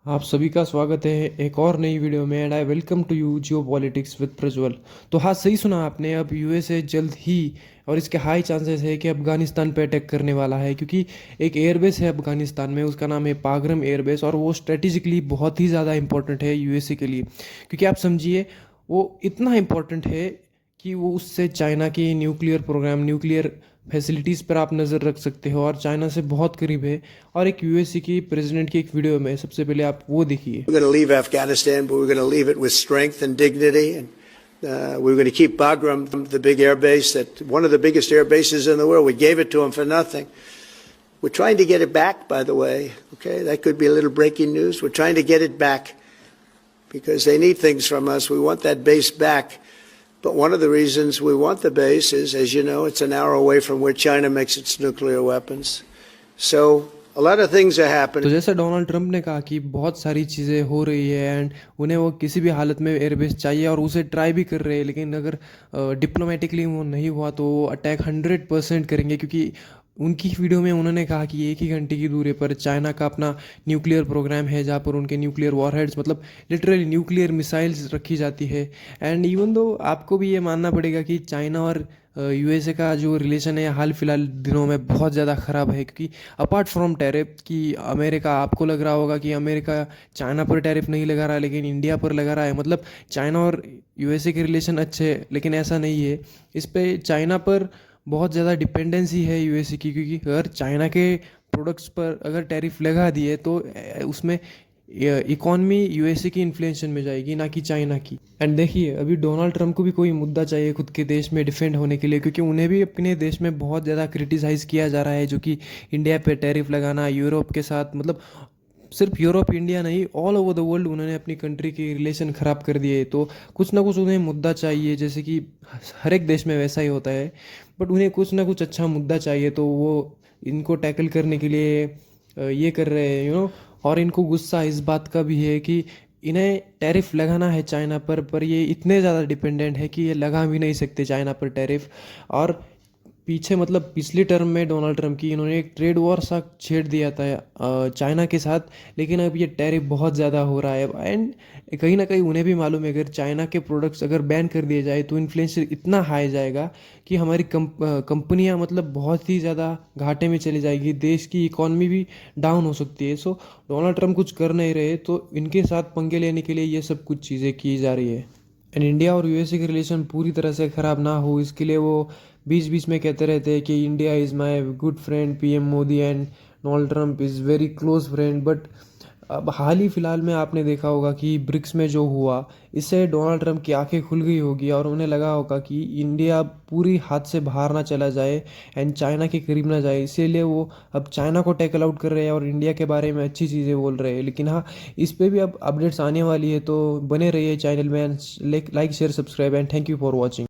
आप सभी का स्वागत है एक और नई वीडियो में and I welcome to you geopolitics with Prajwal. तो हाँ, सही सुना आपने। अब यूएसए जल्द ही और इसके हाई चांसेस है कि अफगानिस्तान पे अटैक करने वाला है, क्योंकि एक एयरबेस है अफगानिस्तान में, उसका नाम है पागरम एयरबेस, और वो स्ट्रेटेजिकली बहुत ही ज़्यादा इंपॉर्टेंट है यूएसए के लिए। क्योंकि आप समझिए, वो इतना इम्पोर्टेंट है कि वो उससे चाइना की न्यूक्लियर प्रोग्राम, न्यूक्लियर फैसिलिटीज़ पर आप नज़र रख सकते हो, और चाइना से बहुत करीब है। और एक यूएसए की प्रेसिडेंट की एक वीडियो में सबसे पहले आप वो देखिए। We're going to leave Afghanistan, but we're going to leave it with strength and dignity. And we're going to keep Bagram, the big air base, that one of the biggest air bases in the world. We gave it to them for nothing. We're trying to get it back, by the way. Okay, that could be a little breaking news. We're trying to get it back because they need things from us. We want that base back. But one of the reasons we want the base is, as you know, it's an hour away from where China makes its nuclear weapons. So a lot of things are तो happening. जैसे Donald Trump ने कहा कि बहुत सारी चीज़ें हो रही है एंड उन्हें वो किसी भी हालत में एयरबेस चाहिए और उसे ट्राई भी कर रहे हैं, लेकिन अगर डिप्लोमेटिकली वो नहीं हुआ तो वो अटैक 100% करेंगे। क्योंकि उनकी वीडियो में उन्होंने कहा कि एक ही घंटे की दूरी पर चाइना का अपना न्यूक्लियर प्रोग्राम है, जहाँ पर उनके न्यूक्लियर वॉरहेड्स, मतलब लिटरली न्यूक्लियर मिसाइल्स रखी जाती है। एंड इवन दो आपको भी ये मानना पड़ेगा कि चाइना और यूएसए का जो रिलेशन है हाल फिलहाल दिनों में बहुत ज़्यादा ख़राब है। क्योंकि अपार्ट फ्रॉम टैरिफ कि अमेरिका, आपको लग रहा होगा कि अमेरिका चाइना पर टैरिफ नहीं लगा रहा है लेकिन इंडिया पर लगा रहा है, मतलब चाइना और यूएसए के रिलेशन अच्छे हैं, लेकिन ऐसा नहीं है। इस पे चाइना पर बहुत ज़्यादा डिपेंडेंसी है यूएसए की। क्योंकि अगर चाइना के प्रोडक्ट्स पर अगर टैरिफ लगा दिए तो उसमें इकॉनमी यूएसए की इन्फ्लेशन में जाएगी, ना कि चाइना की। एंड देखिए, अभी डोनाल्ड ट्रंप को भी कोई मुद्दा चाहिए खुद के देश में डिफेंड होने के लिए, क्योंकि उन्हें भी अपने देश में बहुत ज़्यादा क्रिटिसाइज़ किया जा रहा है, जो कि इंडिया पे टैरिफ लगाना, यूरोप के साथ, मतलब सिर्फ यूरोप इंडिया नहीं, ऑल ओवर द वर्ल्ड उन्होंने अपनी कंट्री के रिलेशन ख़राब कर दिए। तो कुछ ना कुछ उन्हें मुद्दा चाहिए, जैसे कि हर एक देश में वैसा ही होता है। बट उन्हें कुछ ना कुछ अच्छा मुद्दा चाहिए, तो वो इनको टैकल करने के लिए ये कर रहे हैं, और इनको गुस्सा इस बात का भी है कि इन्हें टैरिफ लगाना है चाइना पर ये इतने ज़्यादा डिपेंडेंट है कि ये लगा भी नहीं सकते चाइना पर टैरिफ। और पीछे, मतलब पिछली टर्म में डोनाल्ड ट्रंप की, इन्होंने एक ट्रेड वॉर सा छेड़ दिया था चाइना के साथ, लेकिन अब ये टैरिफ बहुत ज़्यादा हो रहा है। एंड कहीं ना कहीं उन्हें भी मालूम है, अगर चाइना के प्रोडक्ट्स अगर बैन कर दिए जाए तो इन्फ्लेशन इतना हाई जाएगा कि हमारी कंपनियां, मतलब बहुत ही ज़्यादा घाटे में चली जाएगी, देश की इकॉनमी भी डाउन हो सकती है। सो डोनाल्ड ट्रंप कुछ कर नहीं रहे, तो इनके साथ पंगे लेने के लिए ये सब कुछ चीज़ें की जा रही है। एंड इंडिया और यूएसए के रिलेशन पूरी तरह से ख़राब ना हो, इसके लिए वो बीच बीच में कहते रहते हैं कि India is my good friend PM Modi and Donald Trump is very close friend. But अब हाल ही फिलहाल में आपने देखा होगा कि ब्रिक्स में जो हुआ, इससे डोनाल्ड ट्रंप की आंखें खुल गई होगी और उन्हें लगा होगा कि इंडिया पूरी हाथ से बाहर ना चला जाए एंड चाइना के करीब ना जाए, इसीलिए वो अब चाइना को टैकल आउट कर रहे हैं और इंडिया के बारे में अच्छी चीज़ें बोल रहे हैं। लेकिन हाँ, इस पे भी अब अपडेट्स आने वाली है, तो बने रहिए चैनल में। Like share subscribe and thank you for watching.